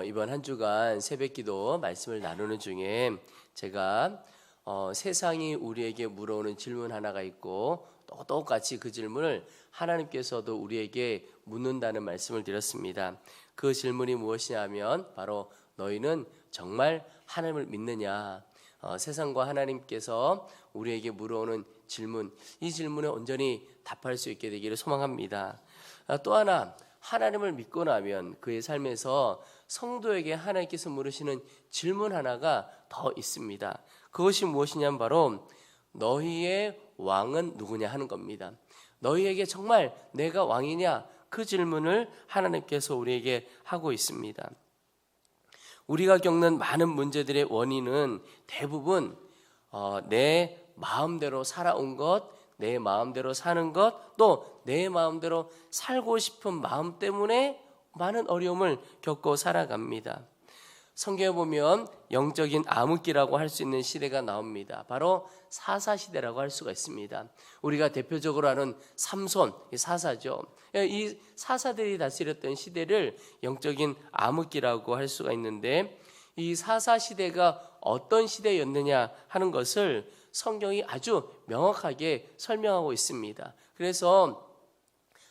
이번 한 주간 새벽기도 말씀을 나누는 중에 제가 세상이 우리에게 물어오는 질문 하나가 있고 또 똑같이 그 질문을 하나님께서도 우리에게 묻는다는 말씀을 드렸습니다. 그 질문이 무엇이냐면 바로 너희는 정말 하나님을 믿느냐? 세상과 하나님께서 우리에게 물어오는 질문, 이 질문에 온전히 답할 수 있게 되기를 소망합니다. 또 하나, 하나님을 믿고 나면 그의 삶에서 성도에게 하나님께서 물으시는 질문 하나가 더 있습니다. 그것이 무엇이냐면 바로 너희의 왕은 누구냐 하는 겁니다. 너희에게 정말 내가 왕이냐? 그 질문을 하나님께서 우리에게 하고 있습니다. 우리가 겪는 많은 문제들의 원인은 대부분 내 마음대로 살아온 것, 내 마음대로 사는 것, 또 내 마음대로 살고 싶은 마음 때문에 많은 어려움을 겪고 살아갑니다. 성경에 보면 영적인 암흑기라고 할 수 있는 시대가 나옵니다. 바로 사사시대라고 할 수가 있습니다. 우리가 대표적으로 아는 삼손, 사사죠. 이 사사들이 다스렸던 시대를 영적인 암흑기라고 할 수가 있는데, 이 사사시대가 어떤 시대였느냐 하는 것을 성경이 아주 명확하게 설명하고 있습니다. 그래서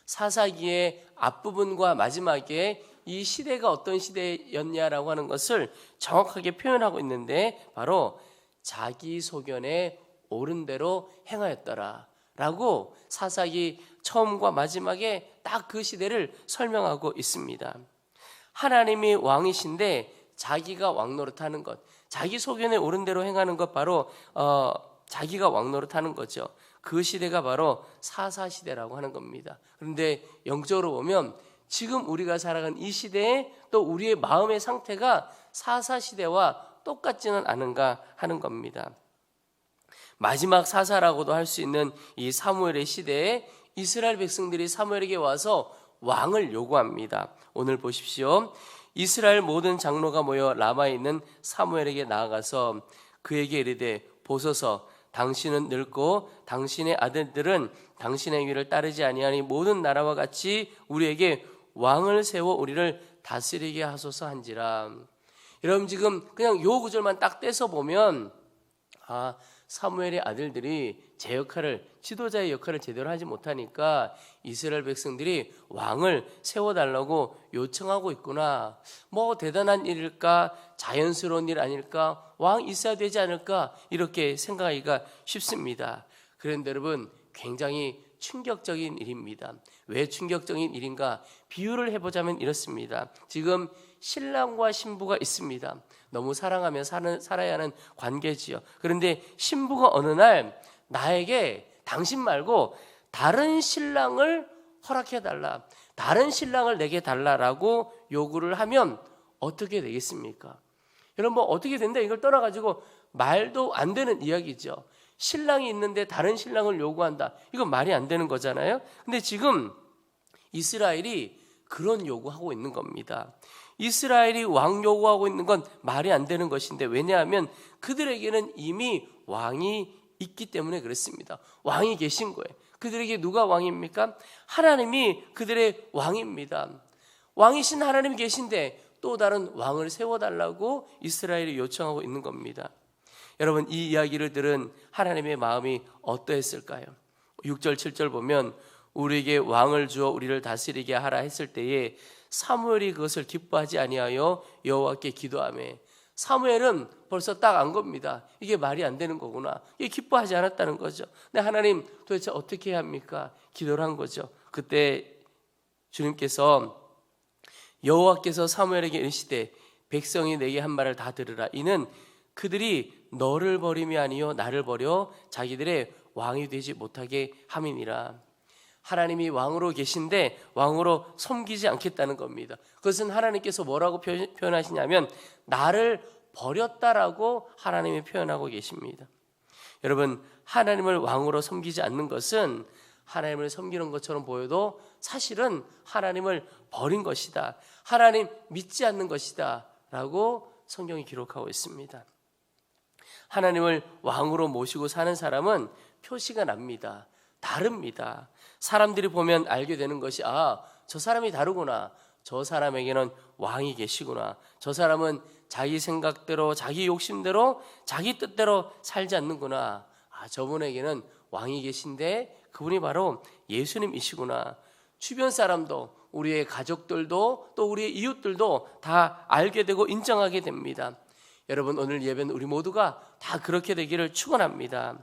사사기의 앞부분과 마지막에 이 시대가 어떤 시대였냐라고 하는 것을 정확하게 표현하고 있는데 바로 자기 소견에 옳은 대로 행하였더라 라고 사사기 처음과 마지막에 딱 그 시대를 설명하고 있습니다. 하나님이 왕이신데 자기가 왕노릇하는 것, 자기 소견에 옳은 대로 행하는 것, 바로 자기가 왕노릇하는 거죠. 그 시대가 바로 사사시대라고 하는 겁니다. 그런데 영적으로 보면 지금 우리가 살아가는 이 시대에 또 우리의 마음의 상태가 사사시대와 똑같지는 않은가 하는 겁니다. 마지막 사사라고도 할 수 있는 이 사무엘의 시대에 이스라엘 백성들이 사무엘에게 와서 왕을 요구합니다. 오늘 보십시오. 이스라엘 모든 장로가 모여 라마에 있는 사무엘에게 나아가서 그에게 이르되 보소서, 당신은 늙고 당신의 아들들은 당신의 위를 따르지 아니하니 모든 나라와 같이 우리에게 왕을 세워 우리를 다스리게 하소서 한지라. 여러분, 지금 그냥 요 구절만 딱 떼서 보면 사무엘의 아들들이 제 역할을, 지도자의 역할을 제대로 하지 못하니까 이스라엘 백성들이 왕을 세워달라고 요청하고 있구나. 뭐 대단한 일일까? 자연스러운 일 아닐까? 왕 있어야 되지 않을까? 이렇게 생각하기가 쉽습니다. 그런데 여러분, 굉장히 충격적인 일입니다. 왜 충격적인 일인가? 비유를 해보자면 이렇습니다. 지금 신랑과 신부가 있습니다. 너무 사랑하며 살아야 하는 관계지요. 그런데 신부가 어느 날 나에게 당신 말고 다른 신랑을 허락해달라, 다른 신랑을 내게 달라라고 요구를 하면 어떻게 되겠습니까? 여러분, 뭐 어떻게 된다 이걸 떠나가지고 말도 안 되는 이야기죠. 신랑이 있는데 다른 신랑을 요구한다, 이건 말이 안 되는 거잖아요. 근데 지금 이스라엘이 그런 요구하고 있는 겁니다. 이스라엘이 왕 요구하고 있는 건 말이 안 되는 것인데, 왜냐하면 그들에게는 이미 왕이 있기 때문에 그렇습니다. 왕이 계신 거예요. 그들에게 누가 왕입니까? 하나님이 그들의 왕입니다. 왕이신 하나님이 계신데 또 다른 왕을 세워달라고 이스라엘이 요청하고 있는 겁니다. 여러분, 이 이야기를 들은 하나님의 마음이 어떠했을까요? 6절 7절 보면 우리에게 왕을 주어 우리를 다스리게 하라 했을 때에 사무엘이 그것을 기뻐하지 아니하여 여호와께 기도하며, 사무엘은 벌써 딱 안 겁니다. 이게 말이 안 되는 거구나. 이게 기뻐하지 않았다는 거죠. 근데 하나님 도대체 어떻게 해야 합니까? 기도를 한 거죠. 그때 주님께서 여호와께서 사무엘에게 이르시되 백성이 내게 한 말을 다 들으라. 이는 그들이 너를 버림이 아니요 나를 버려 자기들의 왕이 되지 못하게 함이니라. 하나님이 왕으로 계신데 왕으로 섬기지 않겠다는 겁니다. 그것은 하나님께서 뭐라고 표현하시냐면 나를 버렸다라고 하나님이 표현하고 계십니다. 여러분, 하나님을 왕으로 섬기지 않는 것은 하나님을 섬기는 것처럼 보여도 사실은 하나님을 버린 것이다, 하나님 믿지 않는 것이다 라고 성경이 기록하고 있습니다. 하나님을 왕으로 모시고 사는 사람은 표시가 납니다. 다릅니다. 사람들이 보면 알게 되는 것이 저 사람이 다르구나, 저 사람에게는 왕이 계시구나. 저 사람은 자기 생각대로, 자기 욕심대로, 자기 뜻대로 살지 않는구나. 저분에게는 왕이 계신데 그분이 바로 예수님이시구나. 주변 사람도, 우리의 가족들도, 또 우리의 이웃들도 다 알게 되고 인정하게 됩니다. 여러분, 오늘 예배는 우리 모두가 다 그렇게 되기를 축원합니다.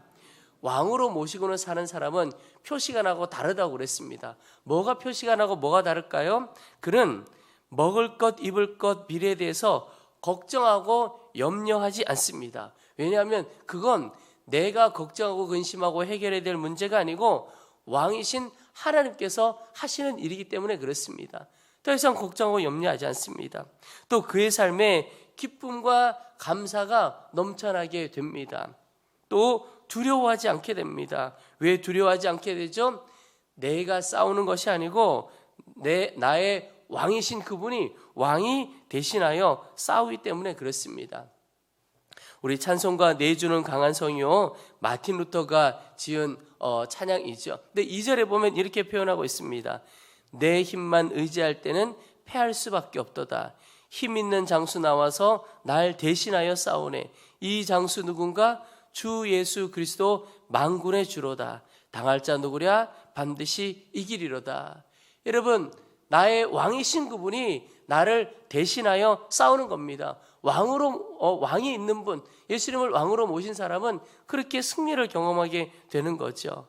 왕으로 모시고는 사는 사람은 표시가 나고 다르다고 그랬습니다. 뭐가 표시가 나고 뭐가 다를까요? 그는 먹을 것, 입을 것, 미래에 대해서 걱정하고 염려하지 않습니다. 왜냐하면 그건 내가 걱정하고 근심하고 해결해야 될 문제가 아니고 왕이신 하나님께서 하시는 일이기 때문에 그렇습니다. 더 이상 걱정하고 염려하지 않습니다. 또 그의 삶에 기쁨과 감사가 넘쳐나게 됩니다. 또 두려워하지 않게 됩니다. 왜 두려워하지 않게 되죠? 내가 싸우는 것이 아니고 나의 왕이신 그분이 왕이 대신하여 싸우기 때문에 그렇습니다. 우리 찬송가 내주는 강한 성이요, 마틴 루터가 지은 찬양이죠. 근데 2절에 보면 이렇게 표현하고 있습니다. 내 힘만 의지할 때는 패할 수밖에 없도다. 힘 있는 장수 나와서 날 대신하여 싸우네. 이 장수 누군가? 주 예수 그리스도 만군의 주로다. 당할 자 누구랴? 반드시 이기리로다. 여러분, 나의 왕이신 그분이 나를 대신하여 싸우는 겁니다. 왕이 있는 분, 예수님을 왕으로 모신 사람은 그렇게 승리를 경험하게 되는 거죠.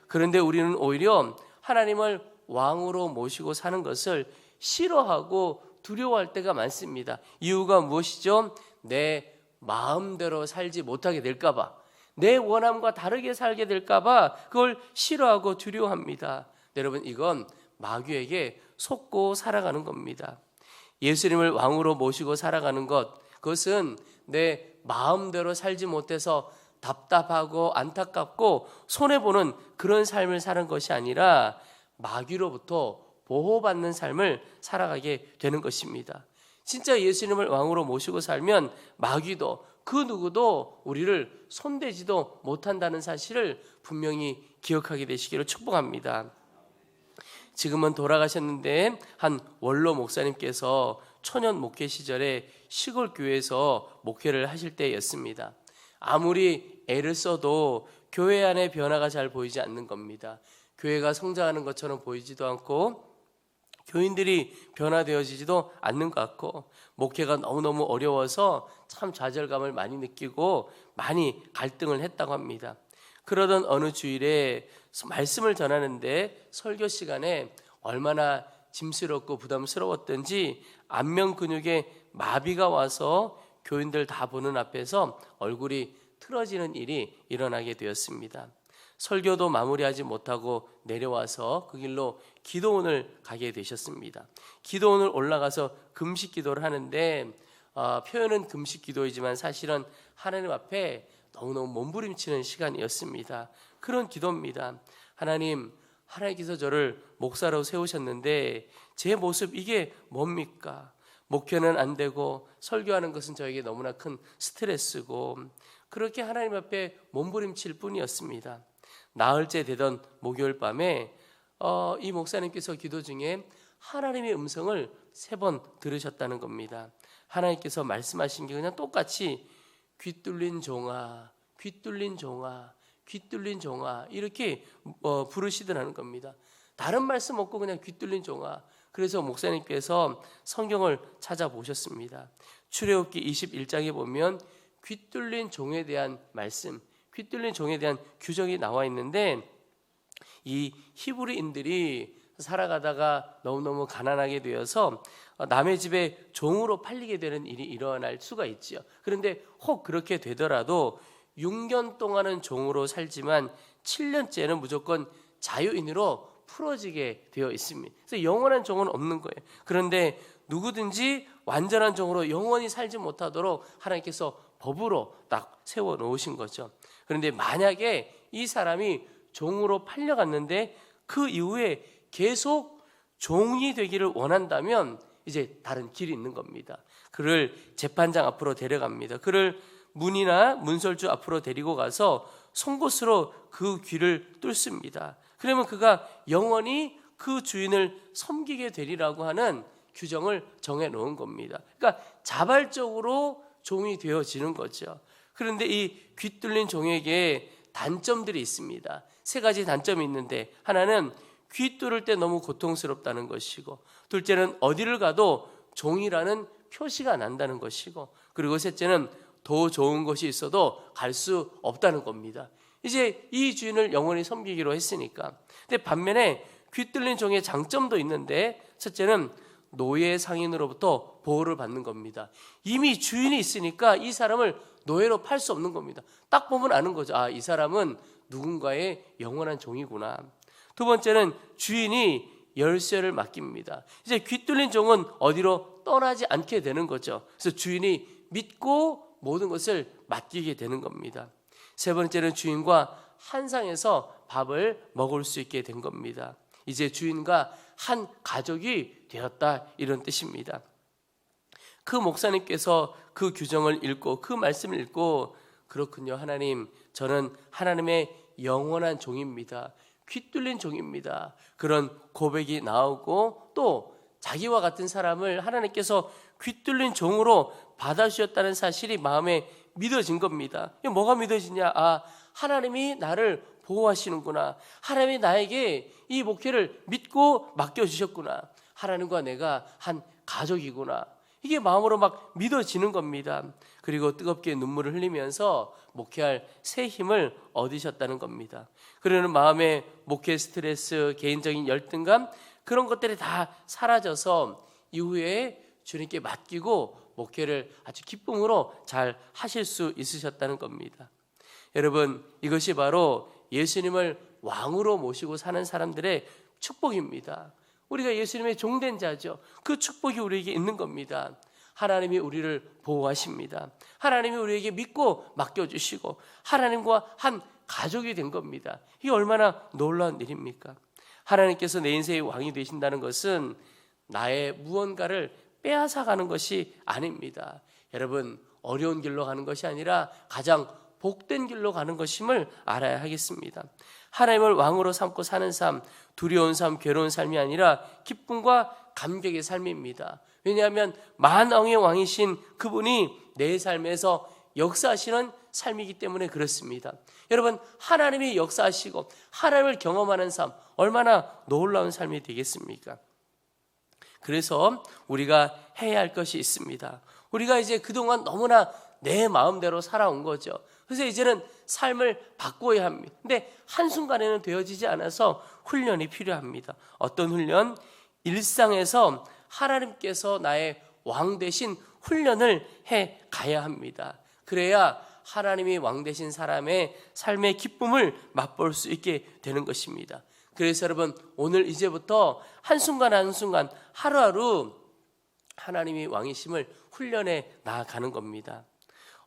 그런데 우리는 오히려 하나님을 왕으로 모시고 사는 것을 싫어하고 두려워할 때가 많습니다. 이유가 무엇이죠? 내 마음대로 살지 못하게 될까봐, 내 원함과 다르게 살게 될까봐 그걸 싫어하고 두려워합니다. 여러분, 이건 마귀에게 속고 살아가는 겁니다. 예수님을 왕으로 모시고 살아가는 것, 그것은 내 마음대로 살지 못해서 답답하고 안타깝고 손해보는 그런 삶을 사는 것이 아니라 마귀로부터 보호받는 삶을 살아가게 되는 것입니다. 진짜 예수님을 왕으로 모시고 살면 마귀도 그 누구도 우리를 손대지도 못한다는 사실을 분명히 기억하게 되시기를 축복합니다. 지금은 돌아가셨는데 한 원로 목사님께서 초년 목회 시절에 시골 교회에서 목회를 하실 때였습니다. 아무리 애를 써도 교회 안에 변화가 잘 보이지 않는 겁니다. 교회가 성장하는 것처럼 보이지도 않고 교인들이 변화되어지지도 않는 것 같고 목회가 너무너무 어려워서 참 좌절감을 많이 느끼고 많이 갈등을 했다고 합니다. 그러던 어느 주일에 말씀을 전하는데 설교 시간에 얼마나 짐스럽고 부담스러웠던지 안면 근육에 마비가 와서 교인들 다 보는 앞에서 얼굴이 틀어지는 일이 일어나게 되었습니다. 설교도 마무리하지 못하고 내려와서 그 길로 기도원을 가게 되셨습니다. 기도원을 올라가서 금식 기도를 하는데 표현은 금식 기도이지만 사실은 하나님 앞에 너무너무 몸부림치는 시간이었습니다. 그런 기도입니다. 하나님께서 저를 목사로 세우셨는데 제 모습 이게 뭡니까? 목회는 안 되고 설교하는 것은 저에게 너무나 큰 스트레스고 그렇게 하나님 앞에 몸부림칠 뿐이었습니다. 나흘째 되던 목요일 밤에 이 목사님께서 기도 중에 하나님의 음성을 3번 들으셨다는 겁니다. 하나님께서 말씀하신 게 그냥 똑같이 귀 뚫린 종아, 귀 뚫린 종아, 귀 뚫린 종아 이렇게 부르시더라는 겁니다. 다른 말씀 없고 그냥 귀 뚫린 종아. 그래서 목사님께서 성경을 찾아보셨습니다. 출애굽기 21장에 보면 귀 뚫린 종에 대한 말씀, 귀 뚫린 종에 대한 규정이 나와 있는데 이 히브리인들이 살아가다가 너무너무 가난하게 되어서 남의 집에 종으로 팔리게 되는 일이 일어날 수가 있죠. 그런데 혹 그렇게 되더라도 6년 동안은 종으로 살지만 7년째는 무조건 자유인으로 풀어지게 되어 있습니다. 그래서 영원한 종은 없는 거예요. 그런데 누구든지 완전한 종으로 영원히 살지 못하도록 하나님께서 법으로 딱 세워 놓으신 거죠. 그런데 만약에 이 사람이 종으로 팔려갔는데 그 이후에 계속 종이 되기를 원한다면 이제 다른 길이 있는 겁니다. 그를 재판장 앞으로 데려갑니다. 그를 문이나 문설주 앞으로 데리고 가서 송곳으로 그 귀를 뚫습니다. 그러면 그가 영원히 그 주인을 섬기게 되리라고 하는 규정을 정해 놓은 겁니다. 그러니까 자발적으로 종이 되어지는 거죠. 그런데 이 귀 뚫린 종에게 단점들이 있습니다. 세 가지 단점이 있는데, 하나는 귀 뚫을 때 너무 고통스럽다는 것이고, 둘째는 어디를 가도 종이라는 표시가 난다는 것이고, 그리고 셋째는 더 좋은 것이 있어도 갈 수 없다는 겁니다. 이제 이 주인을 영원히 섬기기로 했으니까. 근데 반면에 귀 뚫린 종의 장점도 있는데, 첫째는 노예 상인으로부터 보호를 받는 겁니다. 이미 주인이 있으니까 이 사람을 노예로 팔 수 없는 겁니다. 딱 보면 아는 거죠. 아, 이 사람은 누군가의 영원한 종이구나. 두 번째는 주인이 열쇠를 맡깁니다. 이제 귀 뚫린 종은 어디로 떠나지 않게 되는 거죠. 그래서 주인이 믿고 모든 것을 맡기게 되는 겁니다. 세 번째는 주인과 한 상에서 밥을 먹을 수 있게 된 겁니다. 이제 주인과 한 가족이 되었다, 이런 뜻입니다. 그 목사님께서 그 규정을 읽고 그 말씀을 읽고, 그렇군요, 하나님, 저는 하나님의 영원한 종입니다. 귀 뚫린 종입니다. 그런 고백이 나오고, 또 자기와 같은 사람을 하나님께서 귀 뚫린 종으로 받아주셨다는 사실이 마음에 믿어진 겁니다. 뭐가 믿어지냐? 아, 하나님이 나를 보호하시는구나. 하나님이 나에게 이 목회를 믿고 맡겨주셨구나. 하나님과 내가 한 가족이구나. 이게 마음으로 막 믿어지는 겁니다. 그리고 뜨겁게 눈물을 흘리면서 목회할 새 힘을 얻으셨다는 겁니다. 그러는 마음의 목회 스트레스, 개인적인 열등감, 그런 것들이 다 사라져서 이후에 주님께 맡기고 목회를 아주 기쁨으로 잘 하실 수 있으셨다는 겁니다. 여러분, 이것이 바로 예수님을 왕으로 모시고 사는 사람들의 축복입니다. 우리가 예수님의 종된 자죠. 그 축복이 우리에게 있는 겁니다. 하나님이 우리를 보호하십니다. 하나님이 우리에게 믿고 맡겨주시고 하나님과 한 가족이 된 겁니다. 이게 얼마나 놀라운 일입니까? 하나님께서 내 인생의 왕이 되신다는 것은 나의 무언가를 빼앗아가는 것이 아닙니다. 여러분, 어려운 길로 가는 것이 아니라 가장 복된 길로 가는 것임을 알아야 하겠습니다. 하나님을 왕으로 삼고 사는 삶, 두려운 삶, 괴로운 삶이 아니라 기쁨과 감격의 삶입니다. 왜냐하면 만왕의 왕이신 그분이 내 삶에서 역사하시는 삶이기 때문에 그렇습니다. 여러분, 하나님이 역사하시고 하나님을 경험하는 삶, 얼마나 놀라운 삶이 되겠습니까? 그래서 우리가 해야 할 것이 있습니다. 우리가 이제 그동안 너무나 내 마음대로 살아온 거죠. 그래서 이제는 삶을 바꿔야 합니다. 근데 한순간에는 되어지지 않아서 훈련이 필요합니다. 어떤 훈련? 일상에서 하나님께서 나의 왕 되신 훈련을 해 가야 합니다. 그래야 하나님이 왕 되신 사람의 삶의 기쁨을 맛볼 수 있게 되는 것입니다. 그래서 여러분, 오늘 이제부터 한순간 한순간 하루하루 하나님이 왕이심을 훈련해 나아가는 겁니다.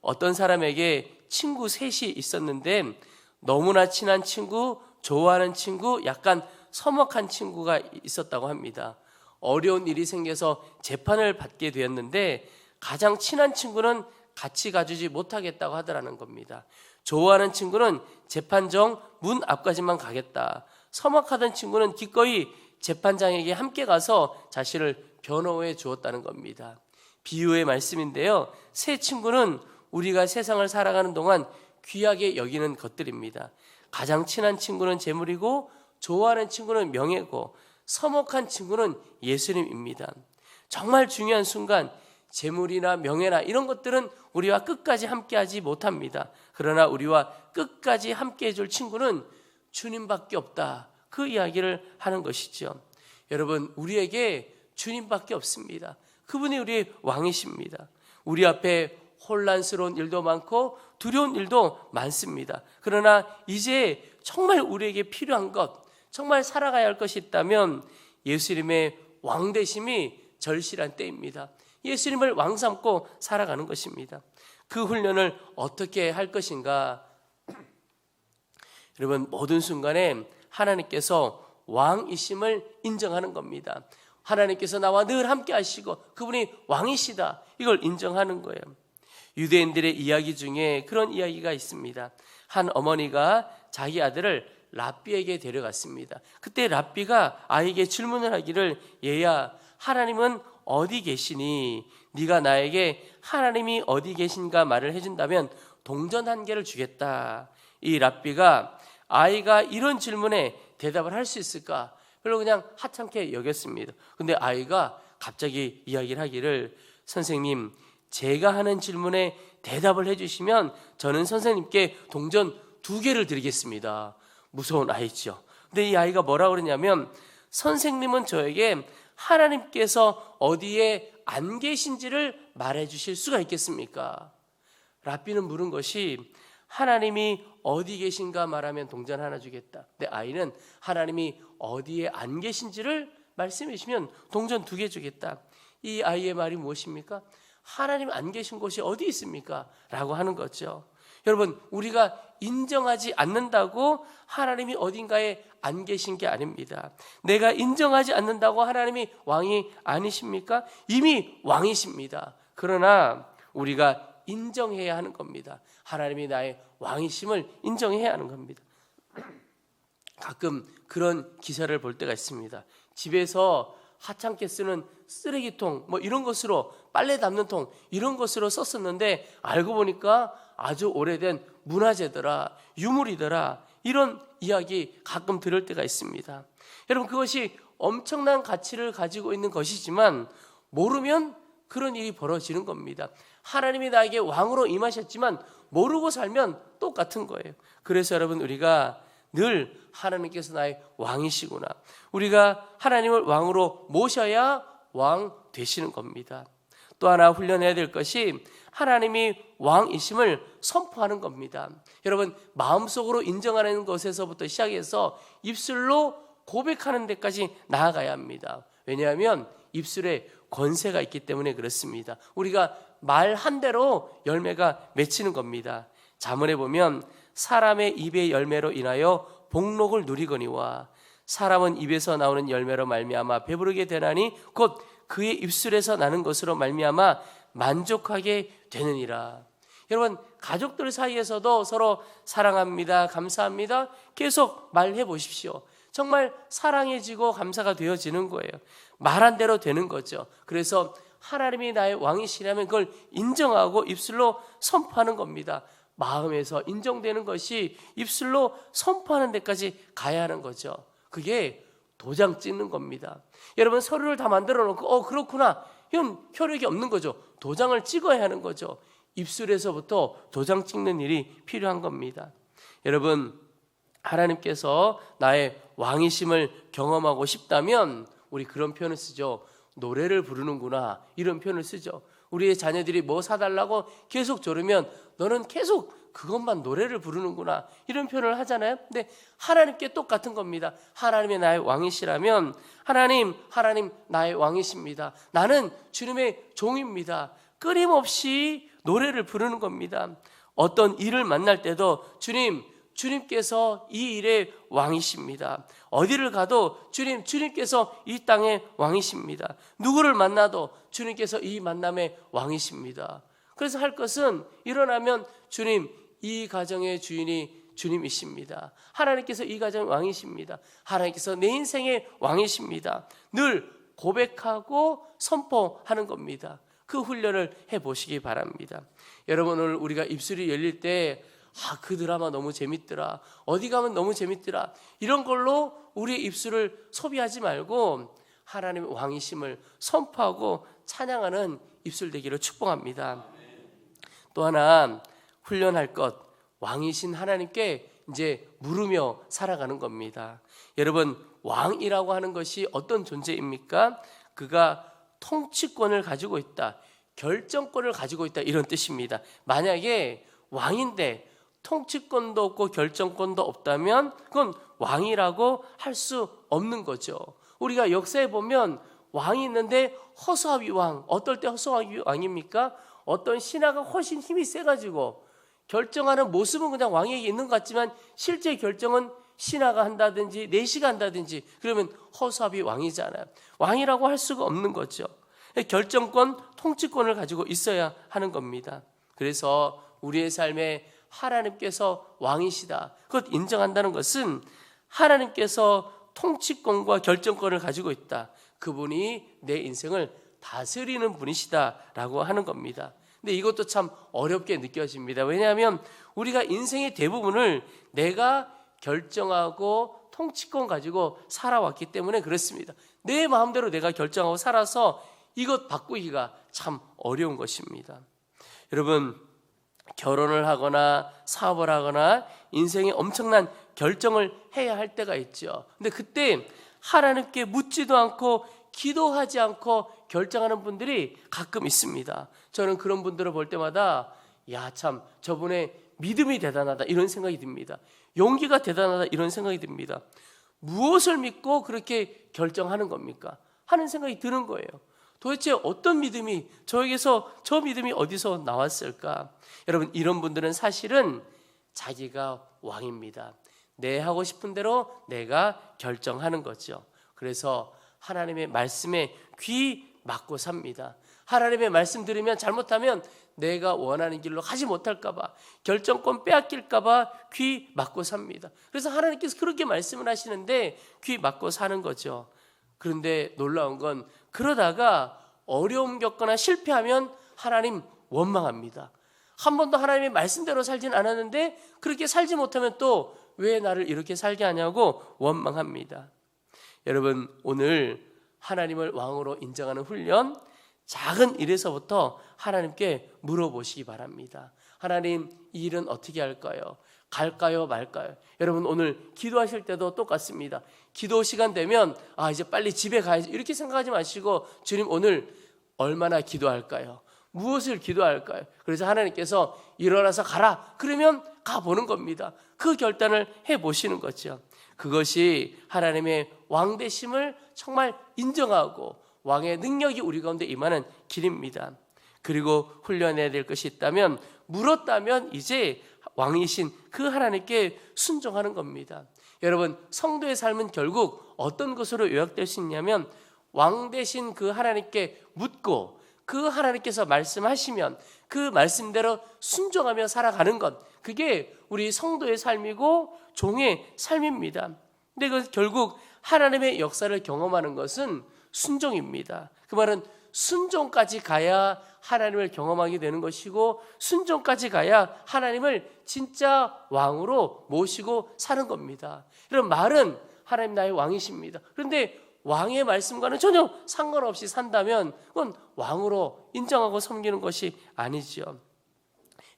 어떤 사람에게 친구 셋이 있었는데 너무나 친한 친구, 좋아하는 친구, 약간 서먹한 친구가 있었다고 합니다. 어려운 일이 생겨서 재판을 받게 되었는데 가장 친한 친구는 같이 가주지 못하겠다고 하더라는 겁니다. 좋아하는 친구는 재판정 문 앞까지만 가겠다. 서먹하던 친구는 기꺼이 재판장에게 함께 가서 자신을 변호해 주었다는 겁니다. 비유의 말씀인데요, 세 친구는 우리가 세상을 살아가는 동안 귀하게 여기는 것들입니다. 가장 친한 친구는 재물이고, 좋아하는 친구는 명예고, 서먹한 친구는 예수님입니다. 정말 중요한 순간 재물이나 명예나 이런 것들은 우리와 끝까지 함께하지 못합니다. 그러나 우리와 끝까지 함께해 줄 친구는 주님밖에 없다, 그 이야기를 하는 것이죠. 여러분, 우리에게 주님밖에 없습니다. 그분이 우리의 왕이십니다. 우리 앞에 혼란스러운 일도 많고 두려운 일도 많습니다. 그러나 이제 정말 우리에게 필요한 것, 정말 살아가야 할 것이 있다면 예수님의 왕되심이 절실한 때입니다. 예수님을 왕 삼고 살아가는 것입니다. 그 훈련을 어떻게 할 것인가? 여러분, 모든 순간에 하나님께서 왕이심을 인정하는 겁니다. 하나님께서 나와 늘 함께 하시고 그분이 왕이시다, 이걸 인정하는 거예요. 유대인들의 이야기 중에 그런 이야기가 있습니다. 한 어머니가 자기 아들을 랍비에게 데려갔습니다. 그때 랍비가 아이에게 질문을 하기를, 얘야, 하나님은 어디 계시니? 네가 나에게 하나님이 어디 계신가 말을 해준다면 동전 1개를 주겠다. 이 랍비가 아이가 이런 질문에 대답을 할 수 있을까? 별로 그냥 하찮게 여겼습니다. 근데 아이가 갑자기 이야기를 하기를, 선생님, 제가 하는 질문에 대답을 해주시면 저는 선생님께 동전 2개를 드리겠습니다. 무서운 아이죠. 근데 이 아이가 뭐라고 그러냐면, 선생님은 저에게 하나님께서 어디에 안 계신지를 말해 주실 수가 있겠습니까? 랍비는 물은 것이, 하나님이 어디 계신가 말하면 동전 1 주겠다. 근데 아이는 하나님이 어디에 안 계신지를 말씀해 주시면 동전 2개 주겠다. 이 아이의 말이 무엇입니까? 하나님 안 계신 곳이 어디 있습니까? 라고 하는 거죠. 여러분, 우리가 인정하지 않는다고 하나님이 어딘가에 안 계신 게 아닙니다. 내가 인정하지 않는다고 하나님이 왕이 아니십니까? 이미 왕이십니다. 그러나 우리가 인정해야 하는 겁니다. 하나님이 나의 왕이심을 인정해야 하는 겁니다. 가끔 그런 기사를 볼 때가 있습니다. 집에서 하찮게 쓰는 쓰레기통 이런 것으로, 빨래 담는 통 이런 것으로 썼었는데 알고 보니까 아주 오래된 문화재더라, 유물이더라, 이런 이야기 가끔 들을 때가 있습니다. 여러분, 그것이 엄청난 가치를 가지고 있는 것이지만 모르면 그런 일이 벌어지는 겁니다. 하나님이 나에게 왕으로 임하셨지만 모르고 살면 똑같은 거예요. 그래서 여러분, 우리가 늘 하나님께서 나의 왕이시구나, 우리가 하나님을 왕으로 모셔야 왕 되시는 겁니다. 또 하나 훈련해야 될 것이 하나님이 왕이심을 선포하는 겁니다. 여러분, 마음속으로 인정하는 것에서부터 시작해서 입술로 고백하는 데까지 나아가야 합니다. 왜냐하면 입술에 권세가 있기 때문에 그렇습니다. 우리가 말한 대로 열매가 맺히는 겁니다. 잠언에 보면 사람의 입의 열매로 인하여 복록을 누리거니와 사람은 입에서 나오는 열매로 말미암아 배부르게 되나니 곧 그의 입술에서 나는 것으로 말미암아 만족하게 되느니라. 여러분, 가족들 사이에서도 서로 사랑합니다, 감사합니다 계속 말해 보십시오. 정말 사랑해지고 감사가 되어지는 거예요. 말한 대로 되는 거죠. 그래서 하나님이 나의 왕이시라면 그걸 인정하고 입술로 선포하는 겁니다. 마음에서 인정되는 것이 입술로 선포하는 데까지 가야 하는 거죠. 그게 도장 찍는 겁니다. 여러분, 서류를 다 만들어 놓고 그렇구나, 이건 효력이 없는 거죠. 도장을 찍어야 하는 거죠. 입술에서부터 도장 찍는 일이 필요한 겁니다. 여러분, 하나님께서 나의 왕이심을 경험하고 싶다면 우리 그런 표현을 쓰죠. 노래를 부르는구나, 이런 표현을 쓰죠. 우리의 자녀들이 뭐 사달라고 계속 조르면 너는 계속 그것만 노래를 부르는구나, 이런 표현을 하잖아요. 근데 하나님께 똑같은 겁니다. 하나님이 나의 왕이시라면 하나님 나의 왕이십니다. 나는 주님의 종입니다. 끊임없이 노래를 부르는 겁니다. 어떤 일을 만날 때도 주님께서 이 일의 왕이십니다. 어디를 가도 주님께서 이 땅의 왕이십니다. 누구를 만나도 주님께서 이 만남의 왕이십니다. 그래서 할 것은 일어나면 주님, 이 가정의 주인이 주님이십니다. 하나님께서 이 가정의 왕이십니다. 하나님께서 내 인생의 왕이십니다. 늘 고백하고 선포하는 겁니다. 그 훈련을 해보시기 바랍니다. 여러분, 오늘 우리가 입술이 열릴 때 그 드라마 너무 재밌더라, 어디 가면 너무 재밌더라, 이런 걸로 우리의 입술을 소비하지 말고 하나님의 왕이심을 선포하고 찬양하는 입술 되기를 축복합니다. 또 하나 훈련할 것, 왕이신 하나님께 이제 물으며 살아가는 겁니다. 여러분, 왕이라고 하는 것이 어떤 존재입니까? 그가 통치권을 가지고 있다, 결정권을 가지고 있다, 이런 뜻입니다. 만약에 왕인데 통치권도 없고 결정권도 없다면 그건 왕이라고 할 수 없는 거죠. 우리가 역사에 보면 왕이 있는데 허수아비 왕, 어떨 때 허수아비 왕입니까? 어떤 신하가 훨씬 힘이 세가지고 결정하는 모습은 그냥 왕에게 있는 것 같지만 실제 결정은 신하가 한다든지 내시가 한다든지, 그러면 허수아비 왕이잖아요. 왕이라고 할 수가 없는 거죠. 결정권, 통치권을 가지고 있어야 하는 겁니다. 그래서 우리의 삶에 하나님께서 왕이시다, 그것 인정한다는 것은 하나님께서 통치권과 결정권을 가지고 있다, 그분이 내 인생을 다스리는 분이시다라고 하는 겁니다. 근데 이것도 참 어렵게 느껴집니다. 왜냐하면 우리가 인생의 대부분을 내가 결정하고 통치권 가지고 살아왔기 때문에 그렇습니다. 내 마음대로 내가 결정하고 살아서 이것 바꾸기가 참 어려운 것입니다. 여러분, 결혼을 하거나 사업을 하거나 인생에 엄청난 결정을 해야 할 때가 있죠. 근데 그때 하나님께 묻지도 않고 기도하지 않고 결정하는 분들이 가끔 있습니다. 저는 그런 분들을 볼 때마다 야, 참 저분의 믿음이 대단하다 이런 생각이 듭니다. 용기가 대단하다 이런 생각이 듭니다. 무엇을 믿고 그렇게 결정하는 겁니까? 하는 생각이 드는 거예요. 도대체 어떤 믿음이 저에게서 저 믿음이 어디서 나왔을까? 여러분, 이런 분들은 사실은 자기가 왕입니다. 내 하고 싶은 대로 내가 결정하는 거죠. 그래서 하나님의 말씀에 귀 막고 삽니다. 하나님의 말씀 들으면 잘못하면 내가 원하는 길로 가지 못할까 봐, 결정권 빼앗길까 봐 귀 막고 삽니다. 그래서 하나님께서 그렇게 말씀을 하시는데 귀 막고 사는 거죠. 그런데 놀라운 건 그러다가 어려움 겪거나 실패하면 하나님 원망합니다. 한 번도 하나님의 말씀대로 살진 않았는데 그렇게 살지 못하면 또 왜 나를 이렇게 살게 하냐고 원망합니다. 여러분, 오늘 하나님을 왕으로 인정하는 훈련, 작은 일에서부터 하나님께 물어보시기 바랍니다. 하나님, 이 일은 어떻게 할까요? 갈까요, 말까요? 여러분, 오늘 기도하실 때도 똑같습니다. 기도 시간 되면 이제 빨리 집에 가야지 이렇게 생각하지 마시고, 주님, 오늘 얼마나 기도할까요? 무엇을 기도할까요? 그래서 하나님께서 일어나서 가라 그러면 가보는 겁니다. 그 결단을 해보시는 거죠. 그것이 하나님의 왕되심을 정말 인정하고 왕의 능력이 우리 가운데 임하는 길입니다. 그리고 훈련해야 될 것이 있다면, 물었다면 이제 왕이신 그 하나님께 순종하는 겁니다. 여러분, 성도의 삶은 결국 어떤 것으로 요약될 수 있냐면, 왕 되신 그 하나님께 묻고 그 하나님께서 말씀하시면 그 말씀대로 순종하며 살아가는 것, 그게 우리 성도의 삶이고 종의 삶입니다. 근데 그 결국 하나님의 역사를 경험하는 것은 순종입니다. 그 말은 순종까지 가야 하나님을 경험하게 되는 것이고, 순종까지 가야 하나님을 진짜 왕으로 모시고 사는 겁니다. 이런 말은 하나님 나의 왕이십니다. 그런데 왕의 말씀과는 전혀 상관없이 산다면 그건 왕으로 인정하고 섬기는 것이 아니죠.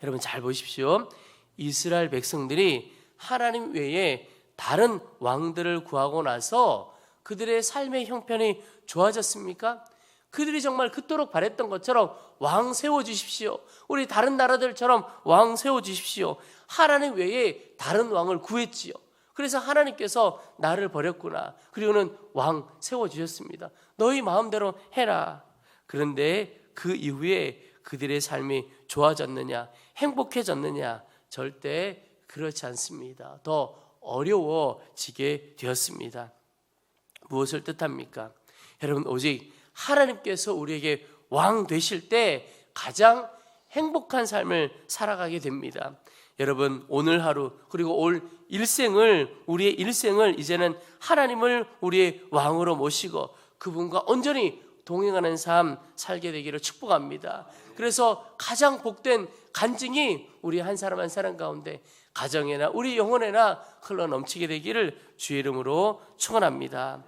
여러분, 잘 보십시오. 이스라엘 백성들이 하나님 외에 다른 왕들을 구하고 나서 그들의 삶의 형편이 좋아졌습니까? 그들이 정말 그토록 바랬던 것처럼 왕 세워주십시오, 우리 다른 나라들처럼 왕 세워주십시오, 하나님 외에 다른 왕을 구했지요. 그래서 하나님께서 나를 버렸구나. 그리고는 왕 세워주셨습니다. 너희 마음대로 해라. 그런데 그 이후에 그들의 삶이 좋아졌느냐, 행복해졌느냐? 절대 그렇지 않습니다. 더 어려워지게 되었습니다. 무엇을 뜻합니까? 여러분, 오직 하나님께서 우리에게 왕 되실 때 가장 행복한 삶을 살아가게 됩니다. 여러분, 오늘 하루 그리고 올 일생을, 우리의 일생을 이제는 하나님을 우리의 왕으로 모시고 그분과 온전히 동행하는 삶 살게 되기를 축복합니다. 그래서 가장 복된 간증이 우리 한 사람 한 사람 가운데, 가정에나 우리 영혼에나 흘러 넘치게 되기를 주의 이름으로 축원합니다.